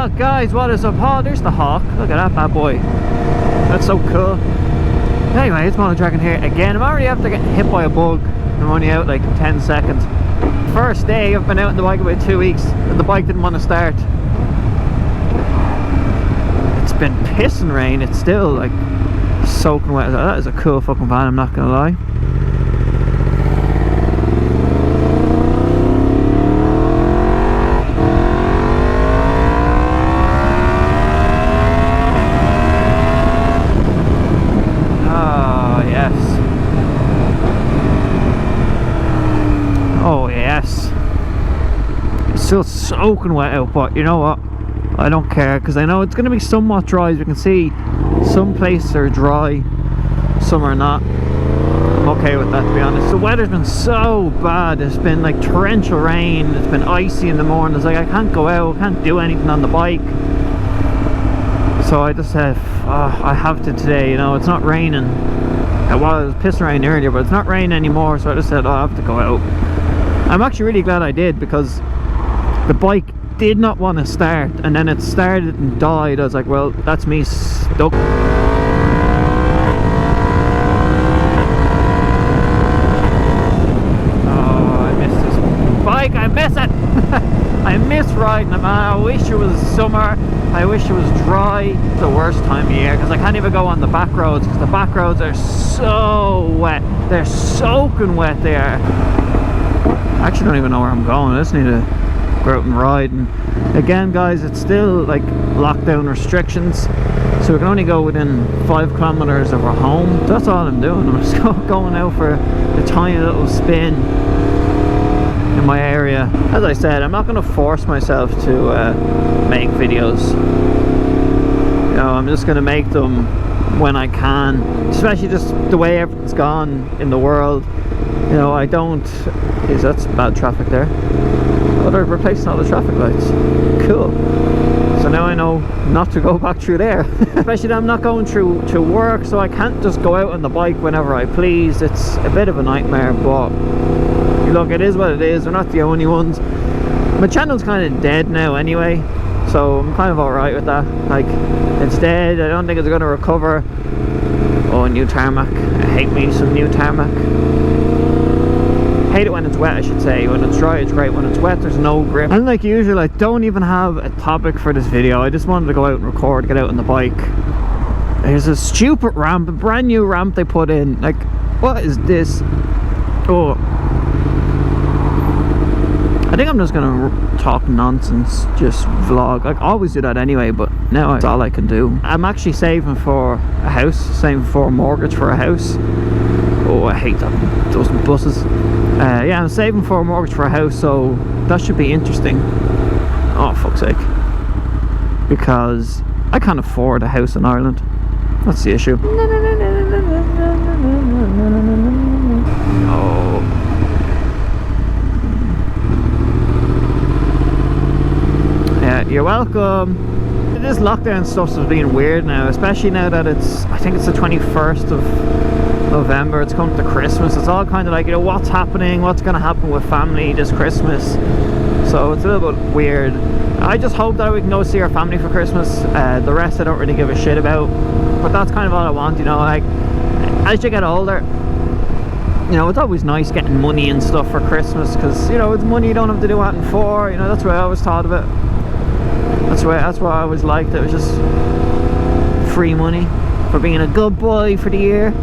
Oh guys, what is up? Oh, there's the Hawk. Look at that bad boy. That's so cool. Anyway, it's Mono Dragon here again. I'm already after getting hit by a bug. I'm only out like 10 seconds. First day, I've been out on the bike about 2 weeks and the bike didn't want to start. It's been pissing rain. It's still like soaking wet. That is a cool fucking van, I'm not gonna lie. Oh yes, it's still soaking wet out, but you know what, I don't care because I know it's going to be somewhat dry. As you can see, some places are dry, some are not. I'm okay with that, to be honest. The weather's been so bad. It's been like torrential rain, it's been icy in the morning. It's like I can't go out, I can't do anything on the bike, so I just said I have to today. You know, it's not raining. It was pissing rain earlier, but it's not raining anymore, so I just said I have to go out. I'm actually really glad I did, because the bike did not want to start, and then it started and died. I was like, well, that's me stuck. Oh, I miss this bike, I miss it. I miss riding it, man. I wish it was summer, I wish it was dry. It's the worst time of year because I can't even go on the back roads, because the back roads are so wet. They're soaking wet there. I actually don't even know where I'm going. I just need to go out and ride. And again, guys, it's still like lockdown restrictions, so we can only go within 5 kilometers of our home. That's all I'm doing. I'm just going out for a tiny little spin in my area. As I said, I'm not going to force myself to make videos. You know, I'm just going to make them when I can, especially just the way everything's gone in the world. You know, I don't... That's bad traffic there. Oh, they're replacing all the traffic lights. Cool. So now I know not to go back through there. Especially that I'm not going through to work, so I can't just go out on the bike whenever I please. It's a bit of a nightmare, but look, it is what it is. We're not the only ones. My channel's kind of dead now anyway, so I'm kind of alright with that. Like, it's dead. I don't think it's going to recover. Oh, new tarmac. I hate me some new tarmac. Hate it when it's wet, I should say. When it's dry, it's great. When it's wet, there's no grip. And like usual, I don't even have a topic for this video. I just wanted to go out and record, get out on the bike. There's a stupid ramp, a brand new ramp they put in. Like, what is this? Oh, I think I'm just gonna talk nonsense, just vlog. Like, I always do that anyway, but now it's all I can do. I'm actually saving for a house, saving for a mortgage for a house. Oh, I hate that, those buses. Yeah, I'm saving for a mortgage for a house, so that should be interesting. Oh, fuck's sake. Because I can't afford a house in Ireland. That's the issue. Oh. Yeah, you're welcome. This lockdown stuff's being weird now, especially now that it's, I think it's the 21st of November. It's coming to Christmas. It's all kind of like, you know, what's happening, what's going to happen with family this Christmas. So it's a little bit weird. I just hope that we can go see our family for Christmas. The rest I don't really give a shit about, but that's kind of all I want, you know. Like, as you get older, you know, it's always nice getting money and stuff for Christmas, because, you know, it's money you don't have to do anything for. You know, that's the way I always thought of it. That's what I always liked. It was just free money for being a good boy for the year.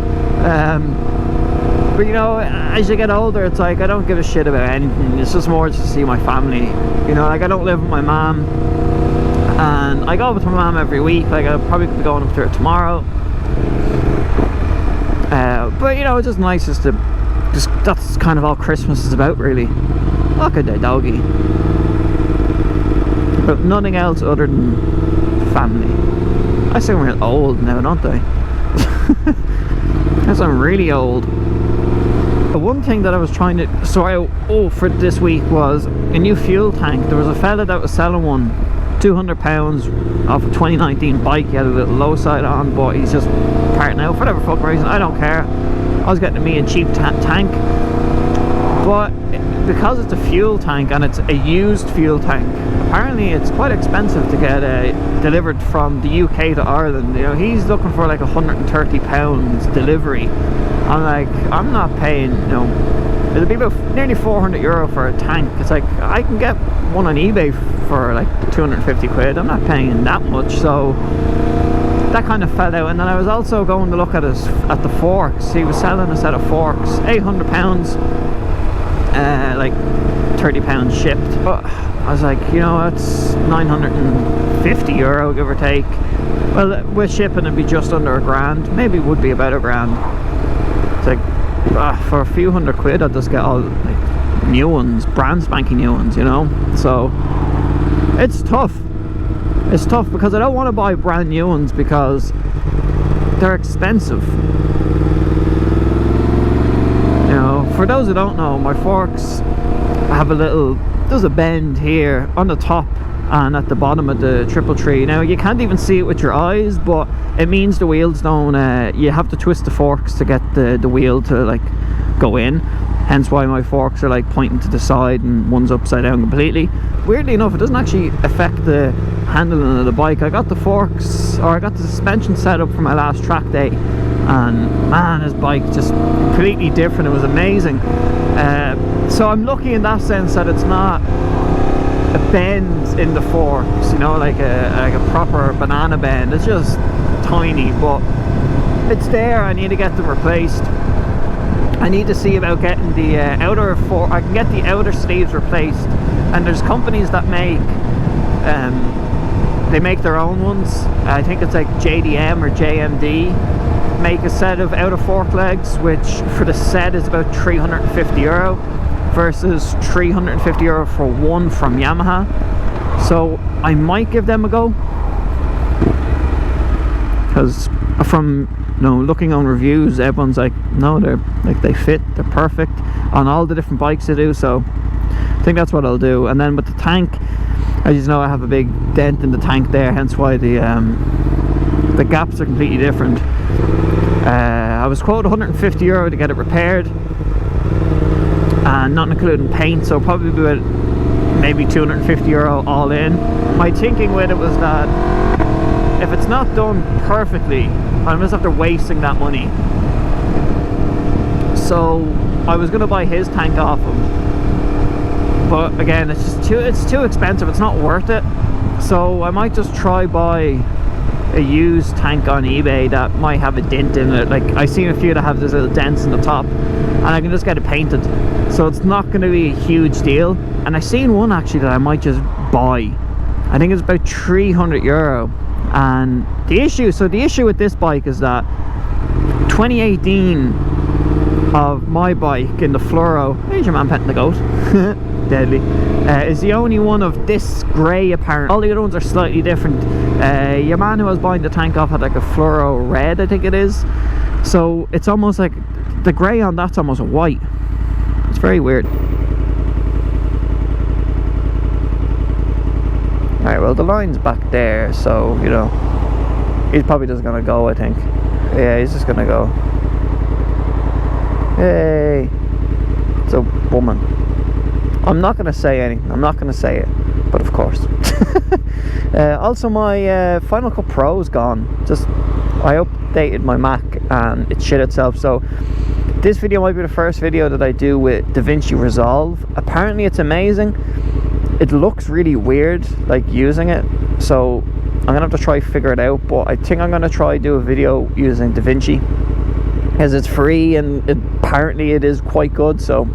But you know, as you get older, it's like I don't give a shit about anything. It's just more just to see my family. You know, like I don't live with my mom, and I go with my mom every week. Like I'll probably be going up to her tomorrow. But you know, it's just nice just to that's kind of all Christmas is about, really. Look at that doggy. But nothing else other than family. I sound real old now, don't I? I sound really old. The one thing that I was trying to sort out for this week was a new fuel tank. There was a fella that was selling one, £200 off a 2019 bike. He had a little low side on, but he's just parting out for whatever fucking reason. I don't care. I was getting me a cheap tank, but because it's a fuel tank and it's a used fuel tank, apparently it's quite expensive to get delivered from the UK to Ireland. You know, he's looking for like £130 delivery. I'm like, I'm not paying, you know, it'll be about nearly €400 for a tank. It's like, I can get one on eBay for like 250 quid. I'm not paying that much. So that kind of fell out. And then I was also going to look at the forks. He was selling a set of forks, £800, like £30 shipped. But I was like, you know, that's €950, give or take. Well, with shipping it'd be just under £1,000. Maybe it would be about £1,000. It's like, for a few hundred quid I'd just get all like new ones, brand spanking new ones, you know. So it's tough. It's tough because I don't want to buy brand new ones because they're expensive. You know, for those who don't know, my forks have there's a bend here on the top and at the bottom of the triple tree. Now you can't even see it with your eyes, but it means the wheels don't, you have to twist the forks to get the wheel to like go in. Hence why my forks are like pointing to the side and one's upside down completely. Weirdly enough, it doesn't actually affect the handling of the bike. I got the forks, or I got the suspension set up for my last track day, and man, this bike just completely different. It was amazing. So I'm lucky in that sense that it's not a bend in the forks, you know, like a proper banana bend. It's just tiny, but it's there. I need to get them replaced. I need to see about getting the outer fork. I can get the outer sleeves replaced, and there's companies that make they make their own ones. I think it's like JDM or JMD make a set of outer fork legs, which for the set is about €350 versus €350 for one from Yamaha. So I might give them a go, because from, you know, looking on reviews, everyone's like, no, they're like, they fit, they're perfect on all the different bikes they do. So I think that's what I'll do. And then with the tank, as you know, I have a big dent in the tank there, hence why the gaps are completely different. I was quoted €150 to get it repaired, and not including paint, so probably about maybe €250 all in. My thinking with it was that if it's not done perfectly, I'm just after wasting that money. So I was going to buy his tank off him, but again, it's too expensive. It's not worth it. So I might just try buy a used tank on eBay that might have a dent in it. Like, I seen a few that have these little dents in the top, and I can just get it painted, so it's not going to be a huge deal. And I seen one actually that I might just buy. I think it's about €300. And the issue with this bike is that 2018 of my bike in the fluoro, there's your man petting the goat, deadly, is the only one of this grey apparently. All the other ones are slightly different. Your man who I was buying the tank off had like a fluoro red, I think it is. So it's almost like the grey on that's almost white. It's very weird. Alright, well, the line's back there, so, you know, he's probably just gonna go, I think. Yeah, he's just gonna go. Hey, it's a woman. I'm not gonna say anything. I'm not gonna say it, but of course. Also, my Final Cut Pro's gone. I updated my Mac and it shit itself. So this video might be the first video that I do with DaVinci Resolve. Apparently, it's amazing. It looks really weird, like, using it, so I'm gonna have to try figure it out. But I think I'm gonna try do a video using DaVinci, as it's free and apparently it is quite good. So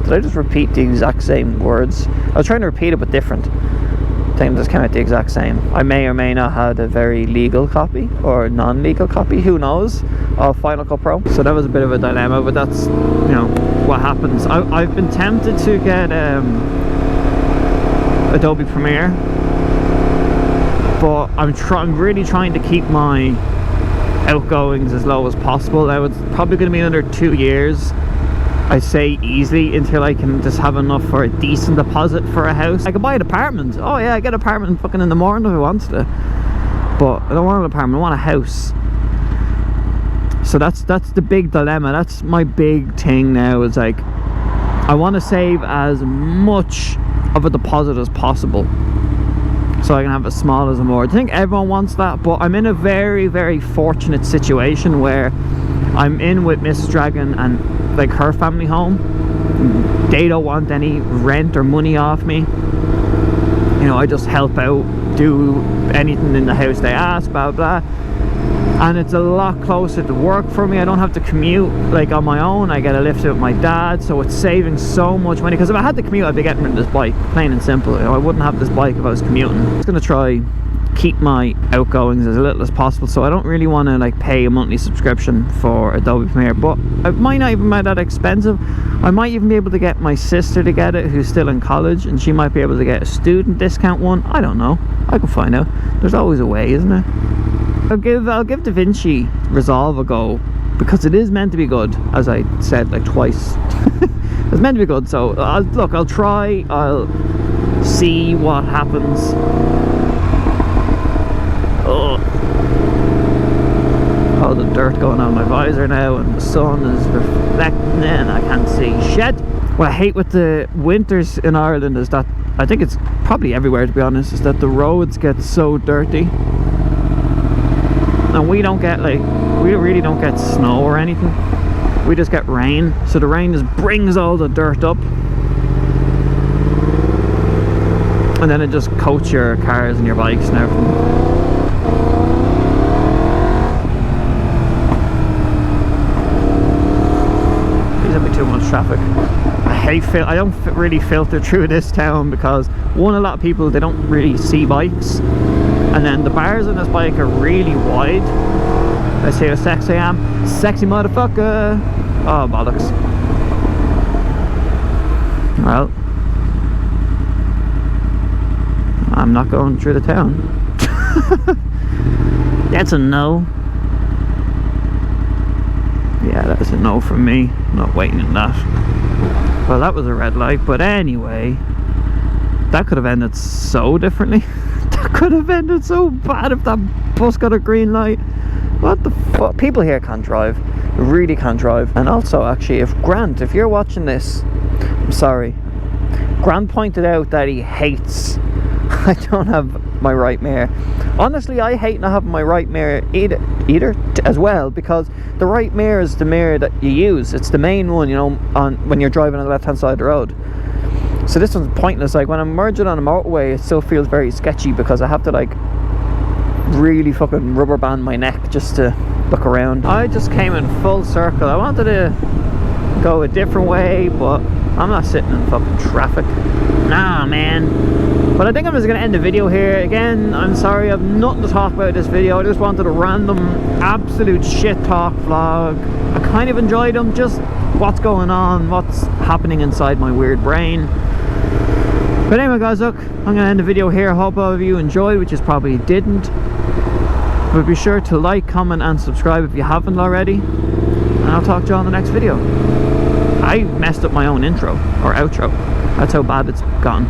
did I just repeat the exact same words? I was trying to repeat it but different. I think it just came out the exact same. I may or may not have a very legal copy or non-legal copy, who knows, of Final Cut Pro. So that was a bit of a dilemma, but that's, you know, what happens. I've been tempted to get Adobe Premiere, but I'm really trying to keep my outgoings as low as possible. Now it's probably going to be another 2 years, I say, easily, until I can just have enough for a decent deposit for a house. I could buy an apartment. Oh yeah, I get an apartment fucking in the morning if I wanted to, but I don't want an apartment, I want a house. So that's the big dilemma. That's my big thing now, is like, I want to save as much of a deposit as possible, so I can have as small as a more. I think everyone wants that, but I'm in a very, very fortunate situation where I'm in with Miss Dragon and like her family home. They don't want any rent or money off me. You know, I just help out, do anything in the house they ask, blah blah. And it's a lot closer to work for me. I don't have to commute like on my own. I get a lift with my dad, so it's saving so much money. Because if I had to commute, I'd be getting rid of this bike, plain and simple. You know, I wouldn't have this bike if I was commuting. I'm just gonna try keep my outgoings as little as possible, so I don't really want to like pay a monthly subscription for Adobe Premiere, but it might not even be that expensive. I might even be able to get my sister to get it, who's still in college, and she might be able to get a student discount one. I don't know, I can find out. There's always a way, isn't there? I'll give DaVinci Resolve a go, because it is meant to be good, as I said like twice. It's meant to be good, so I'll try, I'll see what happens. Oh, all the dirt going on my visor now, and the sun is reflecting and I can't see shit. What I hate with the winters in Ireland is that, I think it's probably everywhere to be honest, is that the roads get so dirty. And we don't get like, we really don't get snow or anything. We just get rain. So the rain just brings all the dirt up, and then it just coats your cars and your bikes and everything. Too much traffic. I don't really filter through this town because one, a lot of people, they don't really see bikes, and then the bars on this bike are really wide. Let's see how sexy I am. Sexy motherfucker. Oh bollocks. Well, I'm not going through the town. That's a no. Yeah, that's a no from me. I'm not waiting in that. Well, that was a red light, but anyway, that could have ended so differently. That could have ended so bad if that bus got a green light. What the fuck? People here can't drive. They really can't drive. And also, actually, if Grant, if you're watching this, I'm sorry. Grant pointed out that he hates I don't have my right mirror. Honestly, I hate not having my right mirror either as well, because the right mirror is the mirror that you use. It's the main one, you know, when you're driving on the left hand side of the road. So this one's pointless. Like when I'm merging on a motorway, it still feels very sketchy because I have to like really fucking rubber band my neck just to look around. I just came in full circle. I wanted to go a different way, but I'm not sitting in fucking traffic. Nah, man. But I think I'm just going to end the video here. Again, I'm sorry, I have nothing to talk about this video. I just wanted a random, absolute shit talk vlog. I kind of enjoyed them, just what's going on, what's happening inside my weird brain. But anyway guys, look, I'm going to end the video here. I hope all of you enjoyed, which is probably didn't. But be sure to like, comment and subscribe if you haven't already. And I'll talk to you on the next video. I messed up my own intro, or outro. That's how bad it's gone.